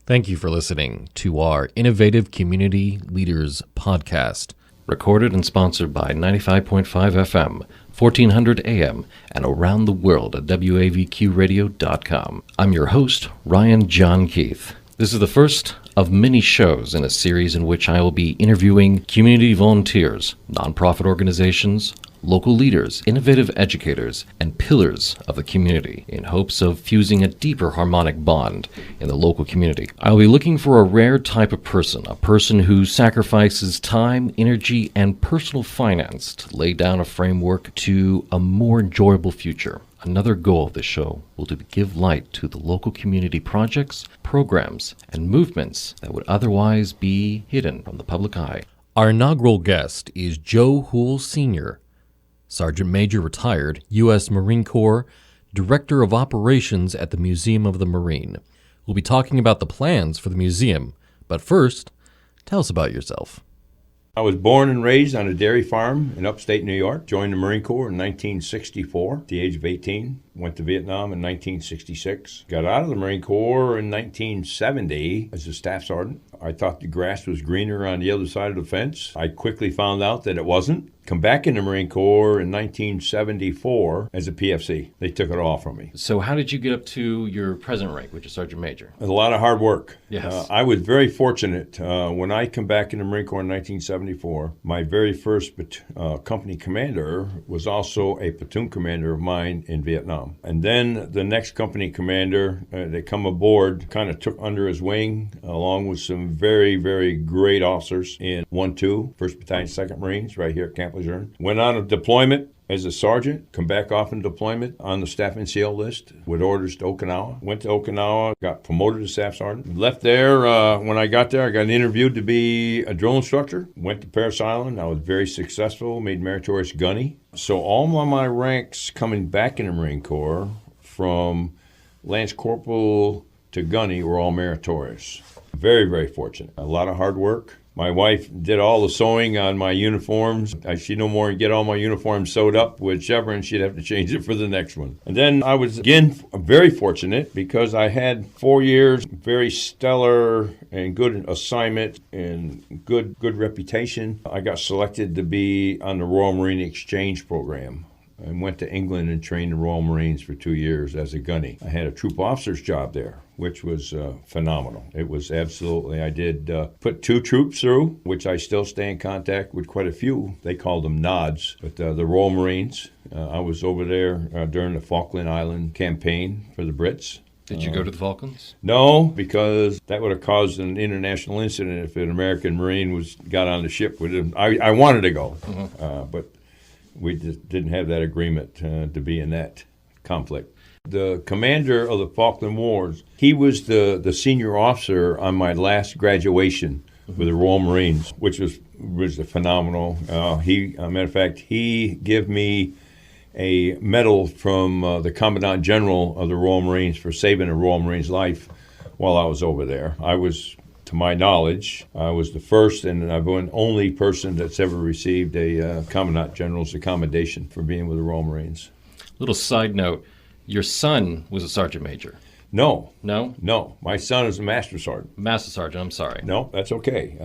Thank you for listening to our Innovative Community Leaders podcast, recorded and sponsored by 95.5 FM, 1400 AM, and around the world at wavqradio.com. I'm your host, Ryan John Keith. This is the first of many shows in a series in which I will be interviewing community volunteers, nonprofit organizations, local leaders, innovative educators, and pillars of the community in hopes of fusing a deeper harmonic bond in the local community. I will be looking for a rare type of person, a person who sacrifices time, energy, and personal finance to lay down a framework to a more enjoyable future. Another goal of this show will be to give light to the local community projects, programs, and movements that would otherwise be hidden from the public eye. Our inaugural guest is Joe Houle Sr., Sergeant Major retired, U.S. Marine Corps, Director of Operations at the Museum of the Marine. We'll be talking about the plans for the museum, but first, tell us about yourself. I was born and raised on a dairy farm in upstate New York, joined the Marine Corps in 1964 at the age of 18, went to Vietnam in 1966, got out of the Marine Corps in 1970 as a staff sergeant. I thought the grass was greener on the other side of the fence. I quickly found out that it wasn't. Come back in the Marine Corps in 1974 as a PFC. They took it all from me. So how did you get up to your present rank, which is Sergeant Major? A lot of hard work. Yes. I was very fortunate. When I come back in the Marine Corps in 1974, my very first company commander was also a platoon commander of mine in Vietnam. And then the next company commander that come aboard kind of took under his wing, along with some very, very great officers in 1-2, 1st Battalion, 2nd Marines, right here at Camp Lejeune. Went on a deployment as a sergeant, come back off in deployment on the staff NCO list with orders to Okinawa. Went to Okinawa, got promoted to staff sergeant. Left there, when I got there, I got interviewed to be a drill instructor. Went to Parris Island. I was very successful, made meritorious gunny. So all of my ranks coming back in the Marine Corps, from Lance Corporal to gunny, were all meritorious. Very, very fortunate. A lot of hard work. My wife did all the sewing on my uniforms. She'd no more get all my uniforms sewed up with chevron. She'd have to change it for the next one. And then I was, again, very fortunate because I had 4 years, very stellar and good assignment and good reputation. I got selected to be on the Royal Marine Exchange Program. I went to England and trained the Royal Marines for 2 years as a gunny. I had a troop officer's job there, which was phenomenal. It was absolutely, I did put 2 troops through, which I still stay in contact with quite a few. They called them nods, but the Royal Marines. I was over there during the Falkland Island campaign for the Brits. Did you go to the Falklands? No, because that would have caused an international incident if an American Marine got on the ship with him. I wanted to go, but we just didn't have that agreement to be in that conflict. The commander of the Falkland Wars, he was the senior officer on my last graduation with the Royal Marines, which was phenomenal. Matter of fact, he gave me a medal from the Commandant General of the Royal Marines for saving a Royal Marine's life while I was over there. I was, to my knowledge, I was the first and I've been only person that's ever received a Commandant General's commendation for being with the Royal Marines. Little side note, your son was a sergeant major. No. No? No. My son is a master sergeant. Master sergeant, I'm sorry. No, that's okay.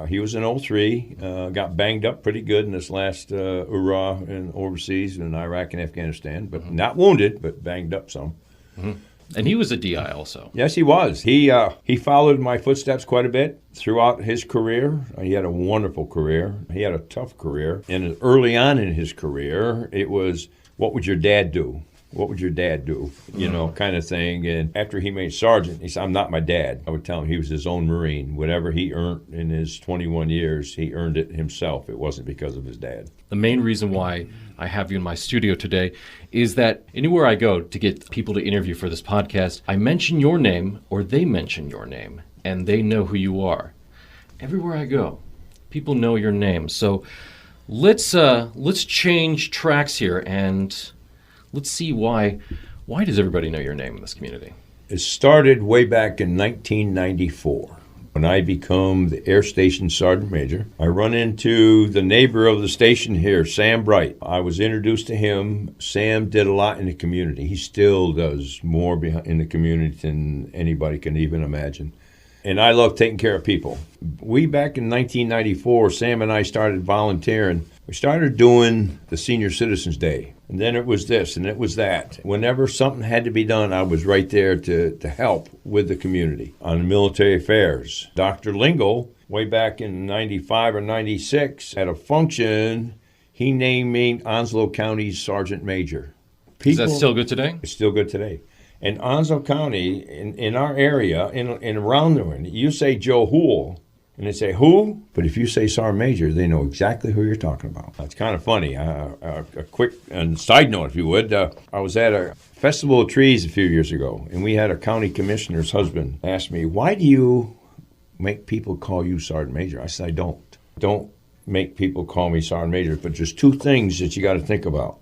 He was in 03, got banged up pretty good in this last hurrah in overseas in Iraq and Afghanistan, but not wounded, but banged up some. Mm-hmm. And he was a DI also. Yes, he was. He followed my footsteps quite a bit throughout his career. He had a wonderful career. He had a tough career. And early on in his career, it was, what would your dad do? What would your dad do? You know, kind of thing. And after he made sergeant, he said, I'm not my dad. I would tell him he was his own Marine. Whatever he earned in his 21 years, he earned it himself. It wasn't because of his dad. The main reason why I have you in my studio today is that anywhere I go to get people to interview for this podcast, I mention your name or they mention your name and they know who you are. Everywhere I go, people know your name. So let's change tracks here and let's see why does everybody know your name in this community? It started way back in 1994. When I become the Air Station Sergeant Major, I run into the neighbor of the station here, Sam Bright. I was introduced to him. Sam did a lot in the community. He still does more in the community than anybody can even imagine. And I love taking care of people. Back in 1994, Sam and I started volunteering. We started doing the Senior Citizens Day. And then it was this and it was that. Whenever something had to be done, I was right there to help with the community. On military affairs, Dr. Lingle, way back in 95 or 96, at a function, he named me Onslow County's Sergeant Major. Is that still good today? It's still good today. In Onslow County, in our area, in around the world, you say Joe Houle, and they say, who? But if you say Sergeant Major, they know exactly who you're talking about. It's kind of funny. A quick side note, if you would. I was at a Festival of Trees a few years ago, and we had a county commissioner's husband ask me, why do you make people call you Sergeant Major? I said, I don't. Don't make people call me Sergeant Major, but there's two things that you got to think about.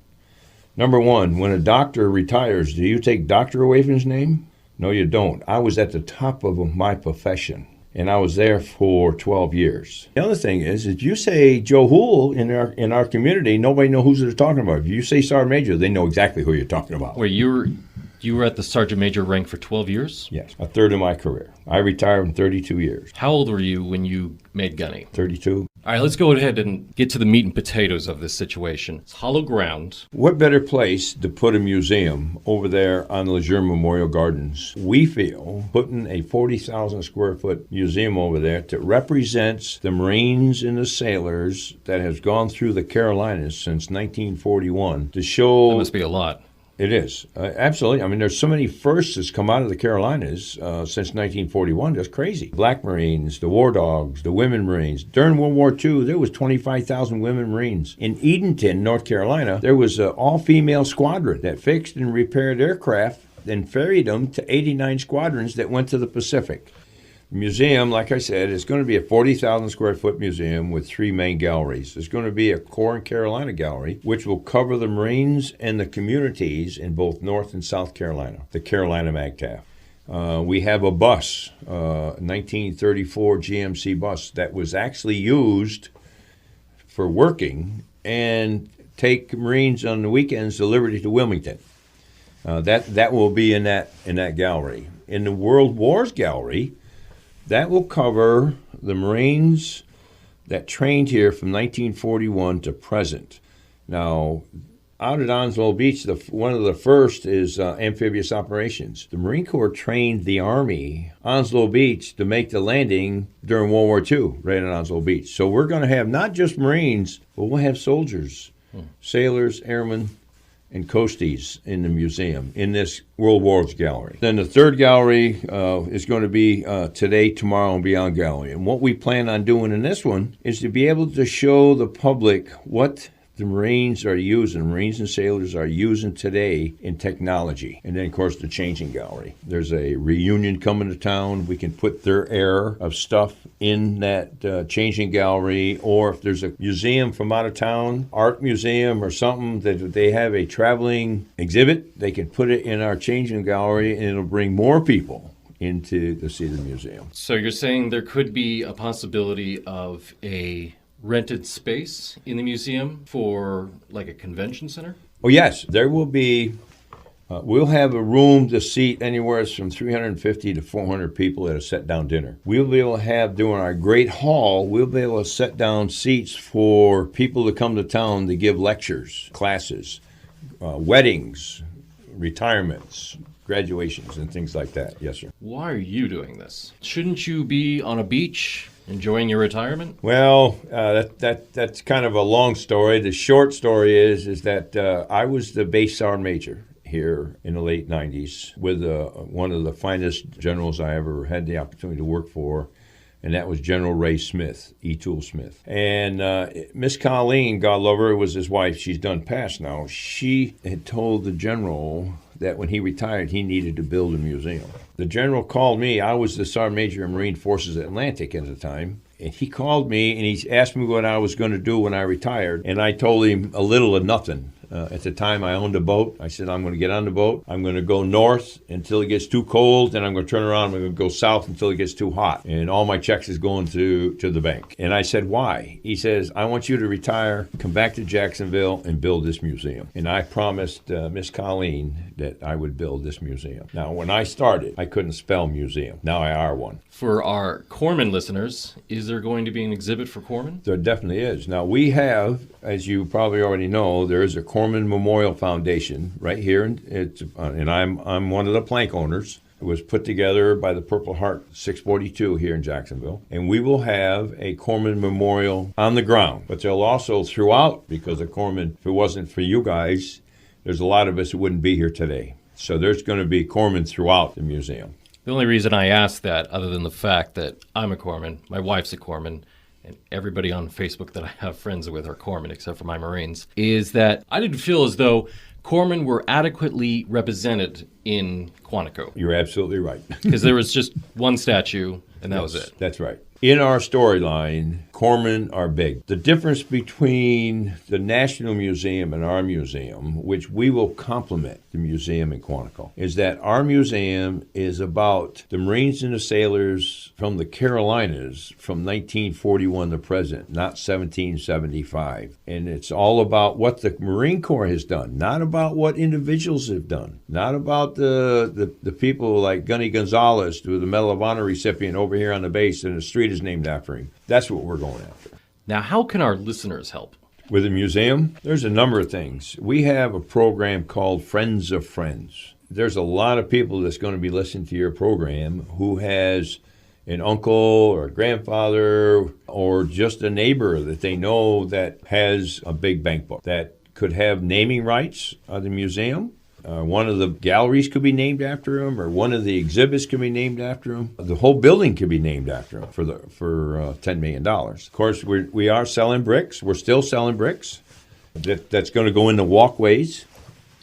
Number one, when a doctor retires, do you take doctor away from his name? No, you don't. I was at the top of my profession, and I was there for 12 years. The other thing is, if you say Joe Houle in our community, nobody knows who they're talking about. If you say Sergeant Major, they know exactly who you're talking about. Wait, you were at the Sergeant Major rank for 12 years? Yes, a third of my career. I retired in 32 years. How old were you when you made gunny? 32. All right, let's go ahead and get to the meat and potatoes of this situation. It's hollow ground. What better place to put a museum over there on the Lejeune Memorial Gardens? We feel putting a 40,000 square foot museum over there that represents the Marines and the sailors that has gone through the Carolinas since 1941 to show... That must be a lot. It is. Absolutely. I mean, there's so many firsts that's come out of the Carolinas since 1941. That's crazy. Black Marines, the War Dogs, the Women Marines. During World War II, there was 25,000 women Marines. In Edenton, North Carolina, there was an all-female squadron that fixed and repaired aircraft and ferried them to 89 squadrons that went to the Pacific. The museum, like I said, is going to be a 40,000 square foot museum with three main galleries. There's going to be a Corps and Carolina gallery, which will cover the Marines and the communities in both North and South Carolina, the Carolina MAGTF. We have a bus, 1934 GMC bus that was actually used for working and take Marines on the weekends to Liberty to Wilmington. That will be in that gallery. In the World Wars gallery, that will cover the Marines that trained here from 1941 to present. Now, out at Onslow Beach, one of the first is amphibious operations. The Marine Corps trained the Army, Onslow Beach, to make the landing during World War II, right at Onslow Beach. So we're going to have not just Marines, but we'll have soldiers, sailors, airmen, and coasties in the museum, in this World Wars gallery. Then the third gallery is going to be Today, Tomorrow, and Beyond gallery. And what we plan on doing in this one is to be able to show the public what the Marines and sailors are using today in technology. And then, of course, the Changing Gallery. There's a reunion coming to town. We can put their era of stuff in that Changing Gallery. Or if there's a museum from out of town, art museum or something, that they have a traveling exhibit, they can put it in our Changing Gallery, and it'll bring more people into to see the museum. So you're saying there could be a possibility of a rented space in the museum for like a convention center? Oh, yes. There will be, we'll have a room to seat anywhere from 350 to 400 people at a set-down dinner. We'll be able to have, during our great hall, we'll be able to set down seats for people to come to town to give lectures, classes, weddings, retirements, graduations, and things like that. Yes, sir. Why are you doing this? Shouldn't you be on a beach enjoying your retirement? Well, that's kind of a long story. The short story is that I was the base sergeant major here in the late 90s with one of the finest generals I ever had the opportunity to work for, and that was General Ray Smith, E. Toole Smith. And Miss Colleen, God love her, was his wife. She's done passed now. She had told the general that when he retired, he needed to build a museum. The general called me. I was the Sergeant Major of Marine Forces Atlantic at the time. And he called me and he asked me what I was going to do when I retired. And I told him a little of nothing. At the time, I owned a boat. I said, I'm going to get on the boat. I'm going to go north until it gets too cold. Then I'm going to turn around. I'm going to go south until it gets too hot. And all my checks is going to the bank. And I said, why? He says, I want you to retire, come back to Jacksonville, and build this museum. And I promised Miss Colleen that I would build this museum. Now, when I started, I couldn't spell museum. Now I are one. For our Corman listeners, is there going to be an exhibit for Corman? There definitely is. Now, we have, as you probably already know, there is a Corman Memorial Foundation right here, and I'm one of the plank owners. It was put together by the Purple Heart 642 here in Jacksonville. And we will have a Corman Memorial on the ground. But they'll also, throughout, because of Corman, if it wasn't for you guys, there's a lot of us who wouldn't be here today. So there's going to be Corman throughout the museum. The only reason I ask that, other than the fact that I'm a Corman, my wife's a Corman, and everybody on Facebook that I have friends with are Corman, except for my Marines, is that I didn't feel as though Corman were adequately represented in Quantico. You're absolutely right. Because there was just one statue, and that was it. That's right. In our storyline, Corman are big. The difference between the National Museum and our museum, which we will complement the museum in Quantico, is that our museum is about the Marines and the sailors from the Carolinas from 1941 to present, not 1775. And it's all about what the Marine Corps has done, not about what individuals have done, not about the people like Gunny Gonzalez, who was the Medal of Honor recipient over here on the base, and the street is named after him. That's what we're going after. Now, how can our listeners help? With the museum, there's a number of things. We have a program called Friends of Friends. There's a lot of people that's going to be listening to your program who has an uncle or a grandfather or just a neighbor that they know that has a big bank book that could have naming rights of the museum. One of the galleries could be named after him, or one of the exhibits could be named after him. The whole building could be named after him for $10 million. Of course, we are selling bricks. We're still selling bricks. That's going to go into walkways.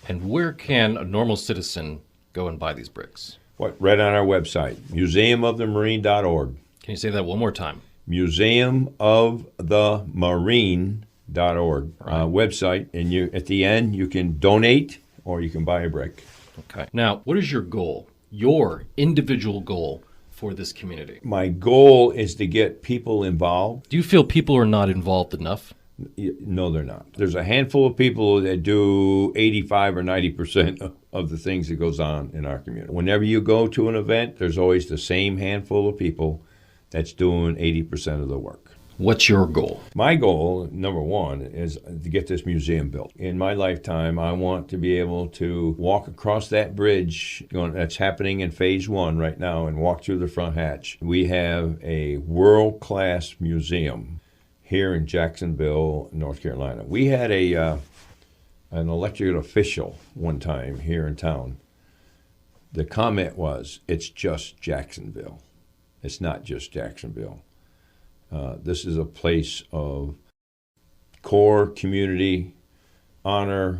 And where can a normal citizen go and buy these bricks? Right on our website, museumofthemarine.org. Can you say that one more time? Museumofthemarine.org website. And at the end, you can donate or you can buy a brick. Okay. Now, what is your goal, your individual goal for this community? My goal is to get people involved. Do you feel people are not involved enough? No, they're not. There's a handful of people that do 85 or 90% of the things that goes on in our community. Whenever you go to an event, there's always the same handful of people that's doing 80% of the work. What's your goal? My goal, number one, is to get this museum built. In my lifetime, I want to be able to walk across that bridge that's happening in phase 1 right now and walk through the front hatch. We have a world-class museum here in Jacksonville, North Carolina. We had an elected official one time here in town. The comment was, it's just Jacksonville. It's not just Jacksonville. This is a place of core community, honor,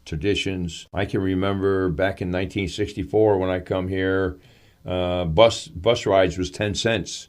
traditions. I can remember back in 1964 when I come here, bus rides was 10 cents.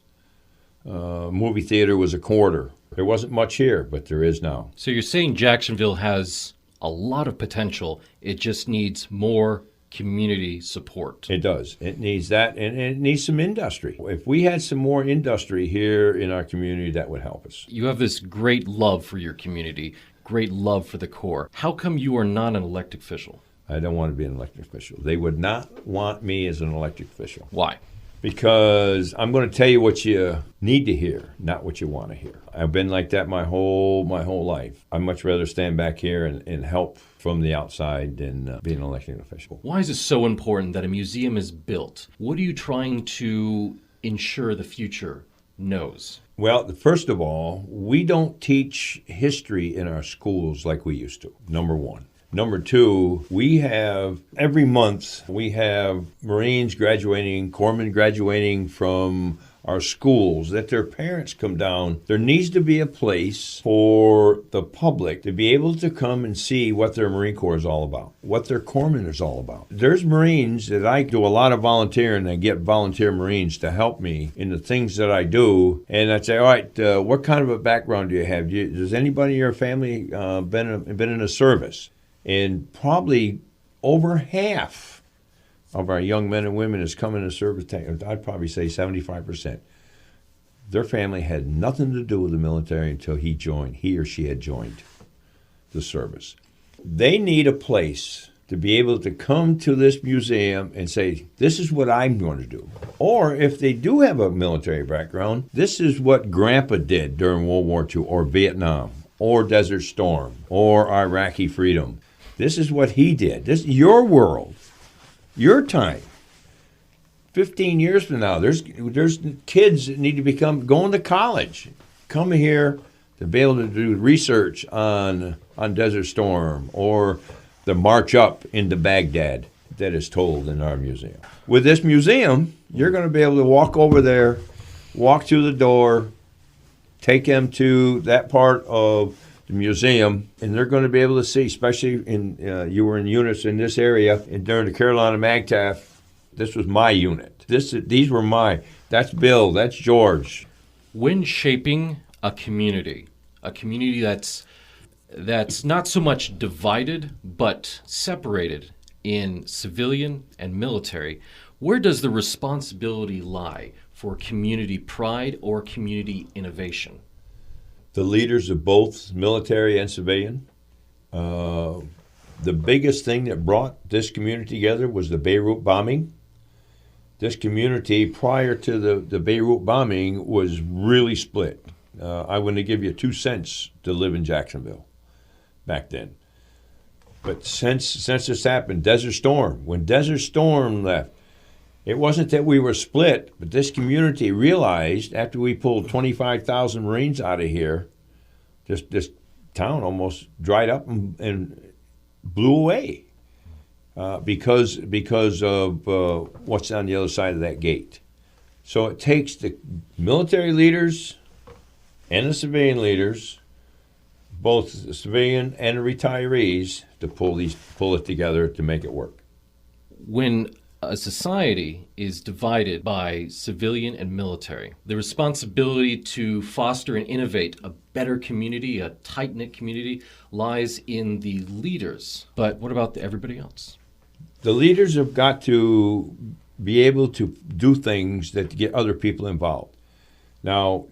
Movie theater was a quarter. There wasn't much here, but there is now. So you're saying Jacksonville has a lot of potential. It just needs more community support. It does. It needs that, and it needs some industry. If we had some more industry here in our community, that would help us. You have this great love for your community, great love for the Corps. How come you are not an elected official? I don't want to be an elected official. They would not want me as an elected official. Why? Because I'm going to tell you what you need to hear, not what you want to hear. I've been like that my whole life. I'd much rather stand back here and help from the outside than be an elected official. Why is it so important that a museum is built? What are you trying to ensure the future knows? Well, first of all, we don't teach history in our schools like we used to, number one. Number two, every month, we have Marines graduating, Corpsmen graduating from our schools, that their parents come down. There needs to be a place for the public to be able to come and see what their Marine Corps is all about, what their corpsman is all about. There's Marines that I do a lot of volunteering, and I get volunteer Marines to help me in the things that I do. And I'd say, all right, what kind of a background do you have? Does anybody in your family been in a service? And probably over half of our young men and women is coming to service. I'd probably say 75%. Their family had nothing to do with the military until he or she had joined the service. They need a place to be able to come to this museum and say, this is what I'm going to do. Or if they do have a military background, this is what Grandpa did during World War II or Vietnam or Desert Storm or Iraqi freedom. This is what he did. This is your world, your time. 15 years from now, there's kids that need to going to college, come here to be able to do research on Desert Storm or the march up into Baghdad that is told in our museum. With this museum, you're going to be able to walk over there, walk through the door, take them to that part of the museum, and they're going to be able to see, especially you were in units in this area, and during the Carolina MAGTF, this was my unit. These were that's Bill, that's George. When shaping a community that's not so much divided, but separated in civilian and military, where does the responsibility lie for community pride or community innovation? The leaders of both military and civilian. The biggest thing that brought this community together was the Beirut bombing. This community, prior to the Beirut bombing, was really split. I wouldn't give you 2 cents to live in Jacksonville back then. But since this happened, Desert Storm, when Desert Storm left, it wasn't that we were split, but this community realized after we pulled 25,000 Marines out of here, this town almost dried up and blew away because of what's on the other side of that gate. So it takes the military leaders and the civilian leaders, both the civilian and the retirees, to pull it together to make it work. When a society is divided by civilian and military, the responsibility to foster and innovate a better community, a tight-knit community, lies in the leaders. But what about everybody else? The leaders have got to be able to do things that get other people involved. Now,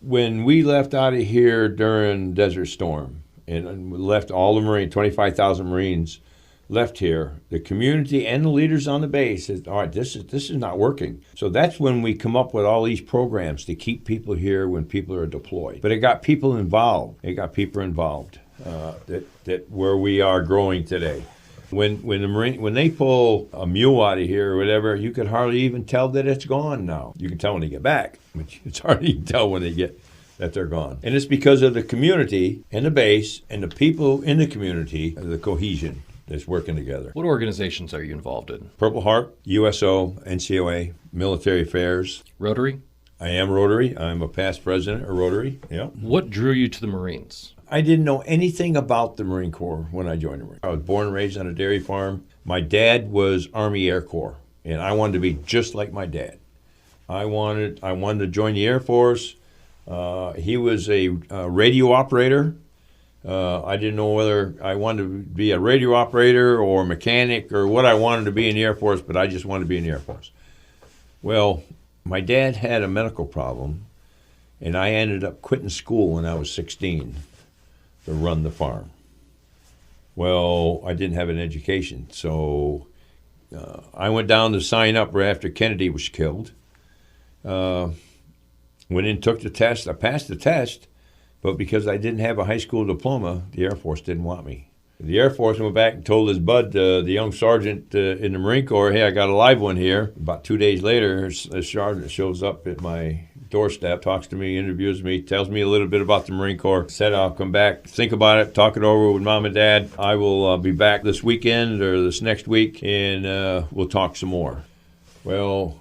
when we left out of here during Desert Storm and we left all the Marines, 25,000 Marines left here, the community and the leaders on the base said, all right, this is not working. So that's when we come up with all these programs to keep people here when people are deployed. But it got people involved. That where we are growing today. When they pull a mule out of here or whatever, you could hardly even tell that it's gone now. You can tell when they get back, but it's hard to even tell when that they're gone. And it's because of the community and the base and the people in the community, the cohesion that's working together. What organizations are you involved in? Purple Heart, USO, NCOA, Military Affairs. Rotary? I am Rotary. I'm a past president of Rotary. Yeah. What drew you to the Marines? I didn't know anything about the Marine Corps when I joined the Marine Corps. I was born and raised on a dairy farm. My dad was Army Air Corps, and I wanted to be just like my dad. I wanted to join the Air Force. He was a radio operator. I didn't know whether I wanted to be a radio operator or a mechanic or what I wanted to be in the Air Force, but I just wanted to be in the Air Force. Well, my dad had a medical problem, and I ended up quitting school when I was 16 to run the farm. Well, I didn't have an education, so I went down to sign up right after Kennedy was killed. Went in, took the test. I passed the test, but because I didn't have a high school diploma, the Air Force didn't want me. The Air Force went back and told his bud, the young sergeant in the Marine Corps, hey, I got a live one here. About 2 days later, a sergeant shows up at my doorstep, talks to me, interviews me, tells me a little bit about the Marine Corps. Said I'll come back, think about it, talk it over with Mom and Dad. I will be back this weekend or this next week, and we'll talk some more. Well,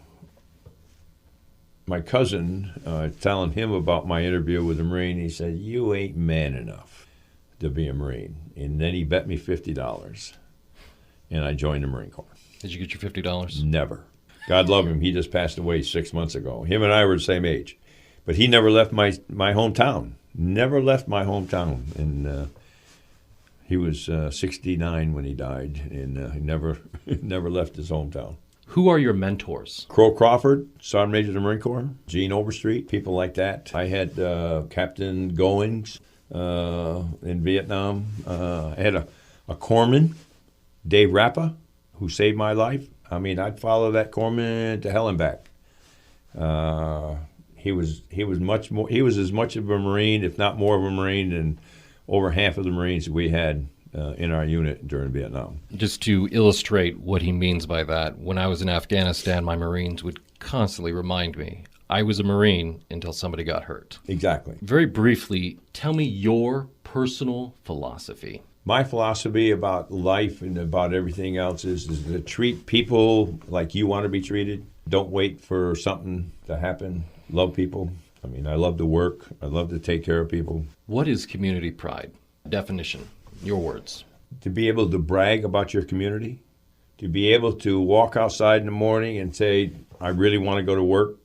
my cousin, telling him about my interview with the Marine, he said, you ain't man enough to be a Marine. And then he bet me $50, and I joined the Marine Corps. Did you get your $50? Never. God love him. He just passed away 6 months ago. Him and I were the same age. But he never left my hometown. Never left my hometown. And He was 69 when he died, and he never left his hometown. Who are your mentors? Crow Crawford, Sergeant Major of the Marine Corps, Gene Overstreet, people like that. I had Captain Goings in Vietnam. I had a corpsman, Dave Rappa, who saved my life. I mean, I'd follow that corpsman to hell and back. He was as much of a Marine, if not more of a Marine, than over half of the Marines we had in our unit during Vietnam. Just to illustrate what he means by that, when I was in Afghanistan, my Marines would constantly remind me I was a Marine until somebody got hurt. Exactly. Very briefly, tell me your personal philosophy. My philosophy about life and about everything else is to treat people like you want to be treated. Don't wait for something to happen. Love people. I mean, I love to work. I love to take care of people. What is community pride? Definition, your words. To be able to brag about your community. To be able to walk outside in the morning and say, I really want to go to work.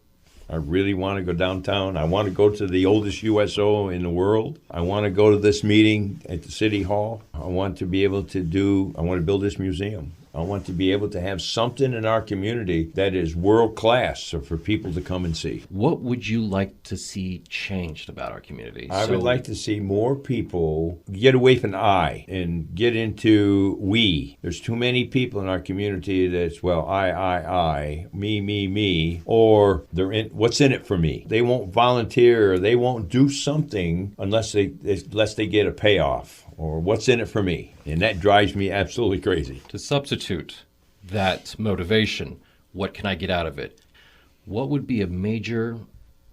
I really want to go downtown. I want to go to the oldest USO in the world. I want to go to this meeting at the City Hall. I want to build this museum. I want to be able to have something in our community that is world class so for people to come and see. What would you like to see changed about our community? I would like to see more people get away from I and get into we. There's too many people in our community that's, well, I, me, or they're in, what's in it for me? They won't volunteer or they won't do something unless they get a payoff. Or what's in it for me? And that drives me absolutely crazy. To substitute that motivation, what can I get out of it? What would be a major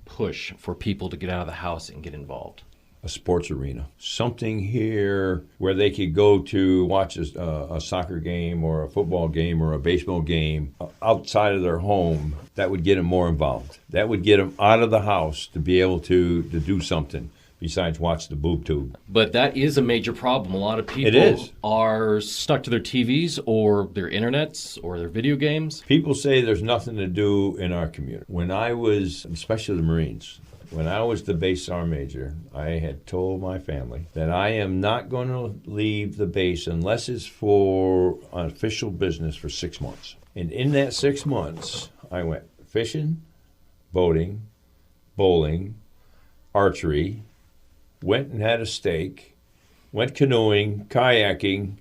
push for people to get out of the house and get involved? A sports arena. Something here where they could go to watch a soccer game or a football game or a baseball game outside of their home. That would get them more involved. That would get them out of the house to be able to do something besides watch the boob tube. But that is a major problem. A lot of people are stuck to their TVs or their internets or their video games. People say there's nothing to do in our community. When I was, especially the Marines, when I was the base sergeant major, I had told my family that I am not going to leave the base unless it's for official business for 6 months. And in that 6 months, I went fishing, boating, bowling, archery, went and had a steak, went canoeing, kayaking.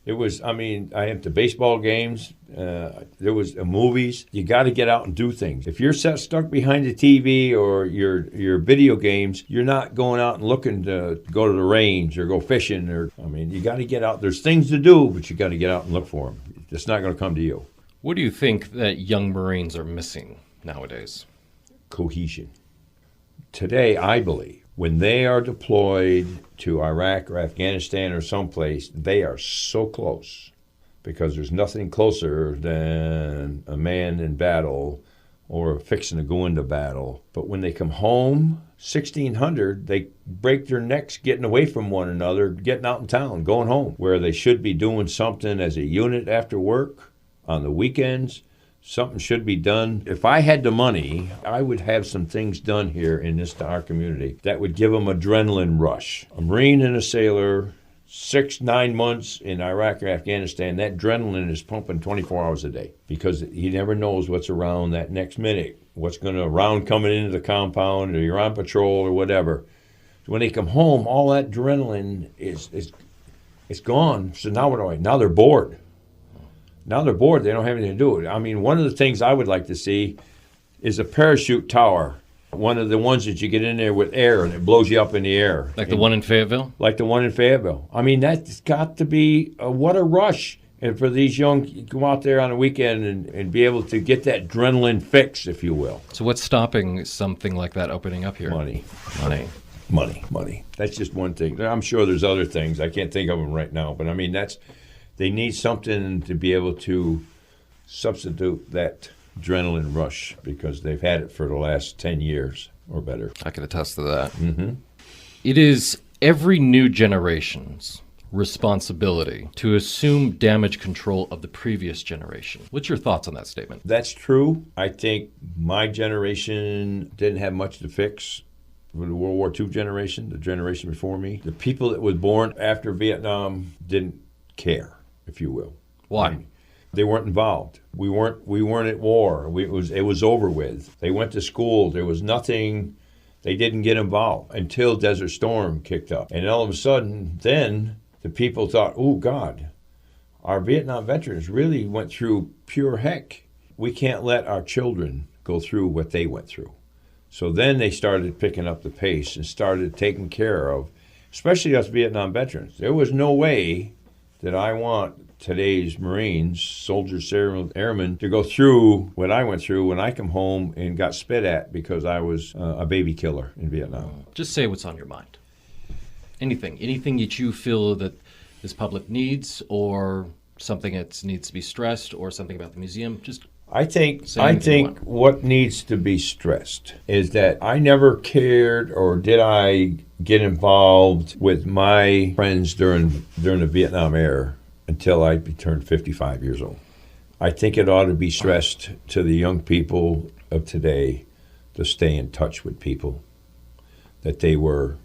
I have the baseball games. There was movies. You got to get out and do things. If you're stuck behind the TV or your video games, you're not going out and looking to go to the range or go fishing. You got to get out. There's things to do, but you got to get out and look for them. It's not going to come to you. What do you think that young Marines are missing nowadays? Cohesion. Today, I believe, when they are deployed to Iraq or Afghanistan or someplace, they are so close because there's nothing closer than a man in battle or fixing to go into battle. But when they come home, 1600, they break their necks getting away from one another, getting out in town, going home, where they should be doing something as a unit after work, on the weekends. Something should be done. If I had the money, I would have some things done here in our community that would give them adrenaline rush. A Marine and a sailor, 6-9 months in Iraq or Afghanistan, that adrenaline is pumping 24 hours a day because he never knows what's around that next minute, what's going to around coming into the compound, or you're on patrol or whatever. When they come home, all that adrenaline is gone. So now what do I? Now they're bored. Now they're bored. They don't have anything to do. I mean, one of the things I would like to see is a parachute tower. One of the ones that you get in there with air and it blows you up in the air. Like the one in Fayetteville? Like the one in Fayetteville. I mean, that's got to be what a rush. And for these young, you go out there on a weekend and be able to get that adrenaline fix, if you will. So what's stopping something like that opening up here? Money. That's just one thing. I'm sure there's other things. I can't think of them right now. But, I mean, they need something to be able to substitute that adrenaline rush because they've had it for the last 10 years or better. I can attest to that. Mm-hmm. It is every new generation's responsibility to assume damage control of the previous generation. What's your thoughts on that statement? That's true. I think my generation didn't have much to fix the World War II generation, the generation before me, the people that was born after Vietnam didn't care, if you will. Why? I mean, they weren't involved. We weren't at war. It was over with. They went to school. There was nothing. They didn't get involved until Desert Storm kicked up. And all of a sudden, then the people thought, oh, God, our Vietnam veterans really went through pure heck. We can't let our children go through what they went through. So then they started picking up the pace and started taking care of, especially us Vietnam veterans. There was no way that I want today's Marines, soldiers, airmen, to go through what I went through when I come home and got spit at because I was a baby killer in Vietnam. Just say what's on your mind. Anything that you feel that this public needs, or something that needs to be stressed, or something about the museum. Just I think what needs to be stressed is that I never cared, or did I get involved with my friends during the Vietnam era until I turned 55 years old. I think it ought to be stressed to the young people of today to stay in touch with people that they were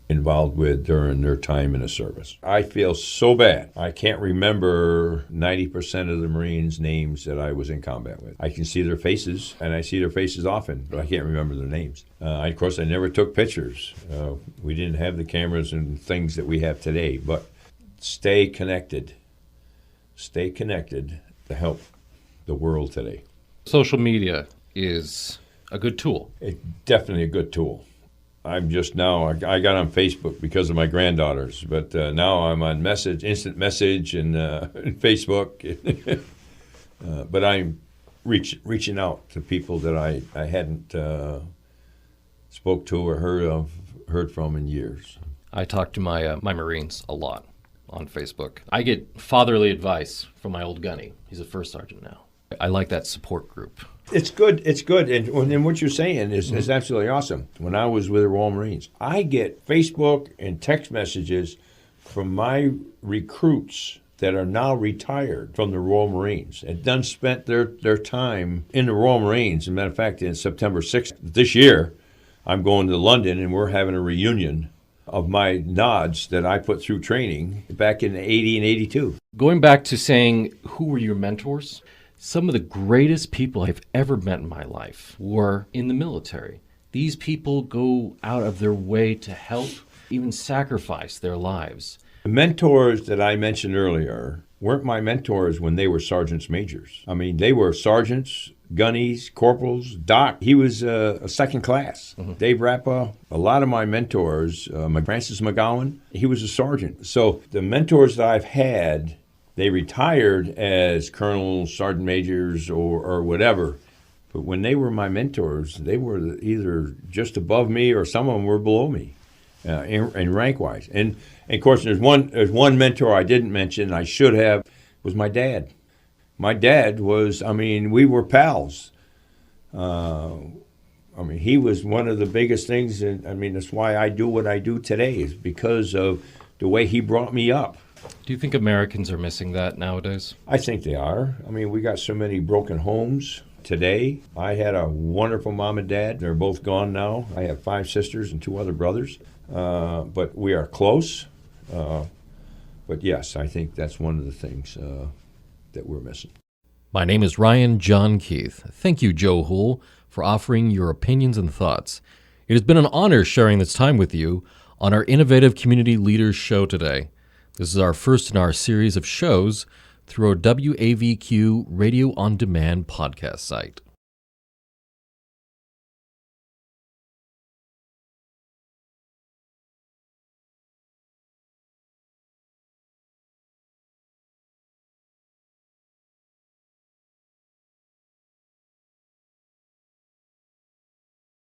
involved with during their time in the service. I feel so bad. I can't remember 90% of the Marines' names that I was in combat with. I can see their faces, and I see their faces often, but I can't remember their names. Of course, I never took pictures. We didn't have the cameras and things that we have today, but stay connected. Stay connected to help the world today. Social media is a good tool. It's definitely a good tool. I'm just now, I got on Facebook because of my granddaughters, but now I'm on instant message and Facebook. But I'm reaching out to people that I hadn't spoke to or heard from in years. I talk to my Marines a lot on Facebook. I get fatherly advice from my old gunny. He's a first sergeant now. I like that support group. It's good. And what you're saying is absolutely awesome. When I was with the Royal Marines, I get Facebook and text messages from my recruits that are now retired from the Royal Marines and done spent their time in the Royal Marines. As a matter of fact, in September 6th this year, I'm going to London and we're having a reunion of my nods that I put through training back in 80 and 82. Going back to saying, who were your mentors? Some of the greatest people I've ever met in my life were in the military. These people go out of their way to help, even sacrifice their lives. The mentors that I mentioned earlier weren't my mentors when they were sergeants majors. I mean, they were sergeants, gunnies, corporals, Doc. He was a second class. Mm-hmm. Dave Rappa. A lot of my mentors, Francis McGowan, he was a sergeant. So the mentors that I've had, they retired as colonels, sergeant majors, or whatever. But when they were my mentors, they were either just above me or some of them were below me in rank-wise. And of course, there's one mentor I didn't mention, I should have, was my dad. My dad was, we were pals. He was one of the biggest things, and that's why I do what I do today, is because of the way he brought me up. Do you think Americans are missing that nowadays? I think they are. We got so many broken homes today. I had a wonderful mom and dad. They're both gone now. I have 5 sisters and 2 other brothers. But we are close. But yes, I think that's one of the things that we're missing. My name is Ryan John Keith. Thank you, Joe Houle, for offering your opinions and thoughts. It has been an honor sharing this time with you on our Innovative Community Leaders show today. This is our first in our series of shows through our WAVQ Radio On Demand podcast site.